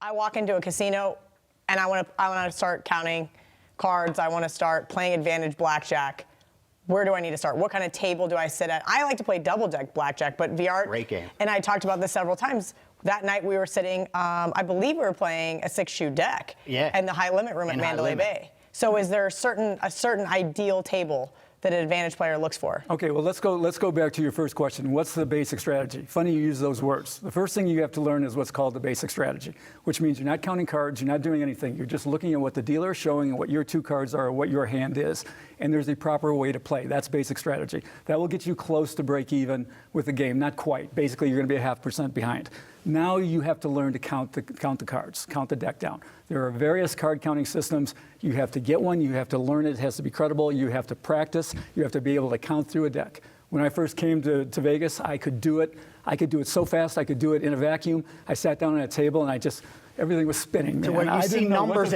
I walk into a casino and I want to start counting cards. I want to start playing advantage blackjack. Where do I need to start? What kind of table do I sit at? I like to play double deck blackjack, but VR. Great game. And I talked about this several times. That night we were sitting, I believe we were playing a 6-shoe deck. Yeah. In the high limit room at Mandalay Bay. So is there a certain ideal table that an advantage player looks for? Okay, well, let's go back to your first question. What's the basic strategy? Funny you use those words. The first thing you have to learn is what's called the basic strategy, which means you're not counting cards, you're not doing anything. You're just looking at what the dealer is showing and what your two cards are, or what your hand is. And there's a proper way to play. That's basic strategy. That will get you close to break even with the game, not quite. Basically, you're going to be 0.5% behind. Now you have to learn to count the cards, count the deck down. There are various card counting systems. You have to get one. You have to learn it. It has to be credible. You have to practice. You have to be able to count through a deck. When I first came to Vegas, I could do it. I could do it so fast. I could do it in a vacuum. I sat down at a table and everything was spinning. So when you see numbers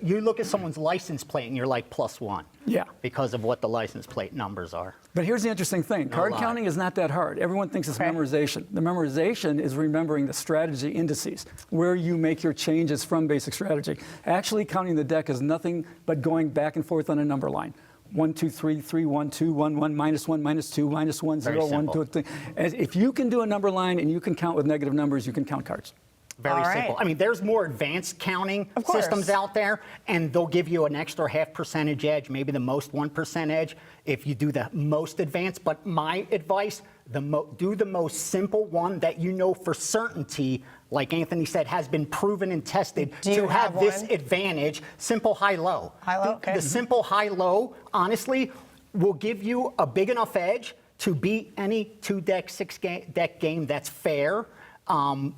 you look at someone's license plate and you're like +1. Yeah. Because of what the license plate numbers are. But here's the interesting thing. Card counting is not that hard. Everyone thinks it's memorization. The memorization is remembering the strategy indices, where you make your changes from basic strategy. Actually, counting the deck is nothing but going back and forth on a number line. 1, 2, 3, 3, 1, 2, 1, 1, -1, -2, -1, 0, 1, 2, 3. If you can do a number line and you can count with negative numbers, you can count cards. Very simple. I mean, there's more advanced counting systems out there, and they'll give you an extra 0.5% edge, maybe the most 1% edge if you do the most advanced. But my advice, do the most simple one that you know for certainty, like Anthony said, has been proven and tested to have this advantage. Simple high-low. High-low, okay. The simple high-low, honestly, will give you a big enough edge to beat any 2-deck, 6-deck game that's fair.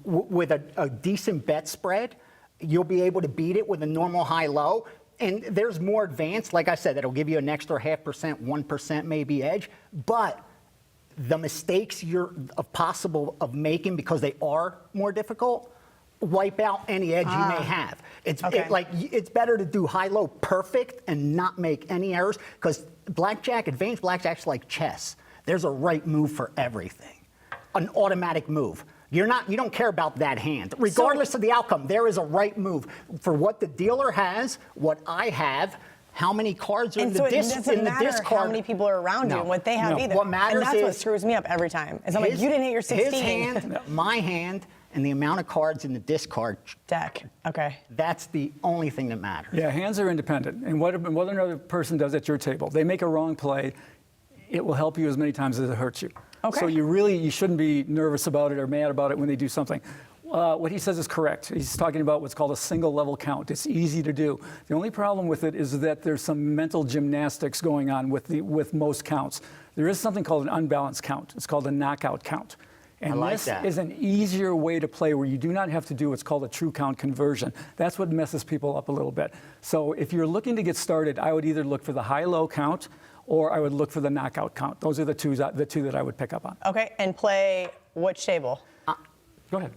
With a decent bet spread, you'll be able to beat it with a normal high-low. And there's more advanced, like I said, that'll give you an extra 0.5%, 1% maybe edge. But the mistakes you're possible of making, because they are more difficult, wipe out any edge you may have. It's better to do high-low perfect and not make any errors, because advanced blackjack's like chess. There's a right move for everything, an automatic move. You don't care about that hand. Regardless of the outcome, there is a right move for what the dealer has, what I have, how many cards are in the discard. And it doesn't matter how many people are around you and what they have either. What matters and that's what screws me up every time. Is I'm like, you didn't hit your 16. His hand, my hand, and the amount of cards in the discard deck. Okay. That's the only thing that matters. Yeah, hands are independent. And whether another person does at your table, they make a wrong play, it will help you as many times as it hurts you. Okay. So you shouldn't be nervous about it or mad about it when they do something. What he says is correct. He's talking about what's called a single level count. It's easy to do. The only problem with it is that there's some mental gymnastics going on with most counts. There is something called an unbalanced count. It's called a knockout count. And this is an easier way to play where you do not have to do what's called a true count conversion. That's what messes people up a little bit. So if you're looking to get started, I would either look for the high-low count or I would look for the knockout count. Those are the two that I would pick up on. Okay, and play which table? Go ahead.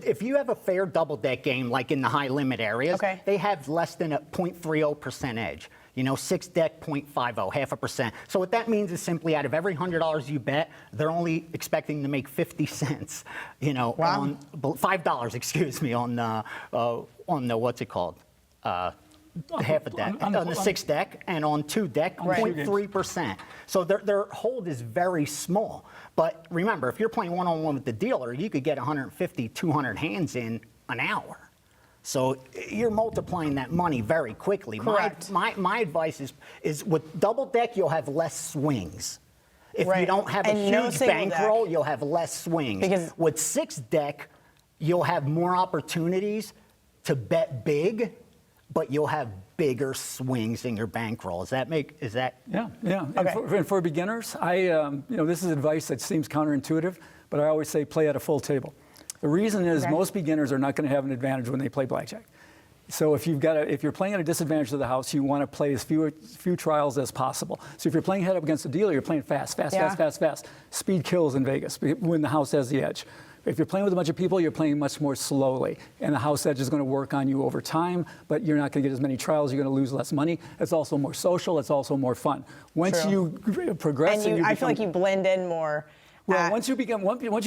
If you have a fair double deck game, like in the high limit areas, they have less than a 0.30% edge. 6-deck, 0.50, 0.5%. So what that means is simply out of every $100 you bet, they're only expecting to make 50 cents, on $5, excuse me, on the what's it called? Half a deck, on the 6-deck, and on 2-deck, 0.3%. So their hold is very small. But remember, if you're playing one-on-one with the dealer, you could get 150, 200 hands in an hour. So you're multiplying that money very quickly. Correct. My advice is with double deck, you'll have less swings. If you don't have a huge bankroll, you'll have less swings. Because with 6-deck, you'll have more opportunities to bet big, but you'll have bigger swings in your bankroll. Is that? Yeah. Okay. And for beginners, this is advice that seems counterintuitive, but I always say play at a full table. The reason is most beginners are not going to have an advantage when they play blackjack. So if you're playing at a disadvantage to the house, you want to play as few trials as possible. So if you're playing head up against a dealer, you're playing fast. Speed kills in Vegas when the house has the edge. If you're playing with a bunch of people, you're playing much more slowly. And the house edge is going to work on you over time, but you're not going to get as many trials. You're going to lose less money. It's also more social. It's also more fun. Once you progress, I feel like you blend in more Well, once you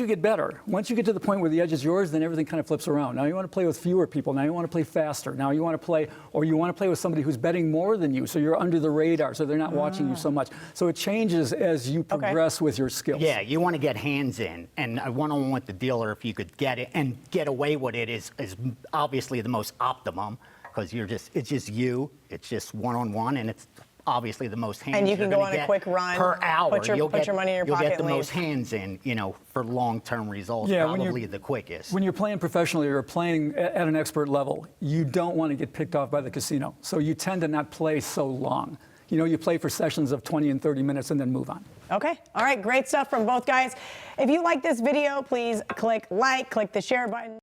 get better, once you get to the point where the edge is yours, then everything kind of flips around. Now you want to play with fewer people. Now you want to play faster. Now you want to play, or you want to play with somebody who's betting more than you, so you're under the radar, so they're not watching you so much. So it changes as you progress with your skills. Yeah, you want to get hands in, and a one-on-one with the dealer, if you could get it and get away with it, is obviously the most optimum, because it's just you, it's just one-on-one, and it's obviously the most hands. And you can go on a get quick run per hour. Put your money in your you'll pocket get the and most leave. hands in, for long-term results. Yeah, probably the quickest. When you're playing professionally or playing at an expert level, you don't want to get picked off by the casino. So you tend to not play so long. You play for sessions of 20 and 30 minutes and then move on. Okay. All right. Great stuff from both guys. If you like this video, please click like, click the share button.